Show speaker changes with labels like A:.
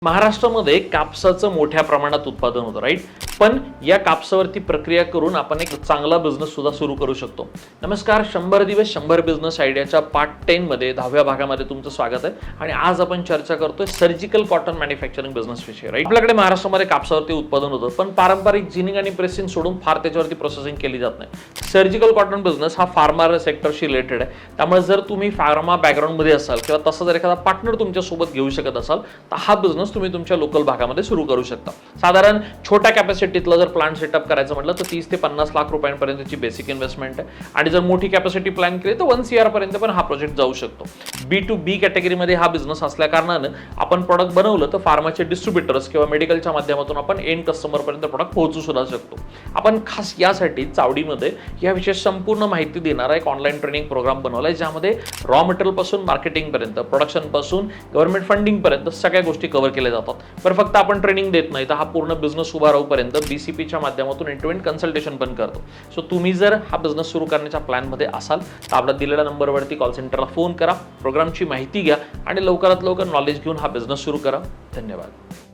A: महाराष्ट्रामध्ये कापसाचं मोठ्या प्रमाणात उत्पादन होतं, राईट. पण या कापसावरती प्रक्रिया करून आपण एक चांगला बिझनेस सुद्धा सुरू करू शकतो. नमस्कार, 100 दिवस 100 बिझनेस आयडियाच्या पार्ट 10 मध्ये 10व्या भागामध्ये तुमचं स्वागत आहे. आणि आज आपण चर्चा करतोय सर्जिकल कॉटन मॅन्युफॅक्चरिंग बिझनेस विषयी, राईट. आपल्याकडे महाराष्ट्रामध्ये कापसावरती उत्पादन होतं, पण पारंपरिक जिनिंग आणि प्रेसिंग सोडून फार त्याच्यावरती प्रोसेसिंग केली जात नाही. सर्जिकल कॉटन बिझनेस हा फार्मा सेक्टरशी रिलेटेड आहे. त्यामुळे जर तुम्ही फार्मा बॅकग्राऊंडमध्ये असाल किंवा तसा जर एखादा पार्टनर तुमच्या सोबत घेऊ शकत असाल तर हा बिझनेस तुम्ही तुमच्या लोकल भागामध्ये सुरू करू शकता. साधारण छोट्या कॅपॅसिटीतला जर प्लांट सेटअप करायचं म्हटलं तर 30 ते 50 लाख रुपयांपर्यंतची बेसिक इन्व्हेस्टमेंट आहे. आणि जर मोठी कॅपॅसिटी प्लॅन केली तर 1 CR पर्यंत पण हा प्रोजेक्ट जाऊ शकतो. B2B कॅटेगरीमध्ये हा बिझनेस असल्या कारणानं आपण प्रोडक्ट बनवलं तर फार्माचे डिस्ट्रीब्युटर्स किंवा मेडिकलच्या माध्यमातून आपण एंड कस्टमर पर्यंत प्रोडक्ट पोहोचू सुद्धा शकतो. आपण खास यासाठी चावडीमध्ये याविषयी संपूर्ण माहिती देणारा एक ऑनलाईन ट्रेनिंग प्रोग्राम बनवलाय, ज्यामध्ये रॉ मटेरियल पासून मार्केटिंग पर्यंत, प्रोडक्शन पासून गव्हर्नमेंट फंडिंग पर्यंत सगळ्या गोष्टी कव्हर केल्या जातात. पण फक्त आपण ट्रेनिंग देत नाही तर हा पूर्ण बिझनेस उभा राहूपर्यंत BCPच्या माध्यमातून एंड टू एंड कन्सल्टेशन पण करतो. सो तुम्ही जर हा बिझनेस सुरू करण्याच्या प्लॅनमध्ये असाल तर आपल्या दिलेल्या नंबरवरती कॉल सेंटरला फोन करा, प्रोग्रामची माहिती घ्या आणि लवकरात लवकर नॉलेज घेऊन हा बिझनेस सुरू करा. धन्यवाद.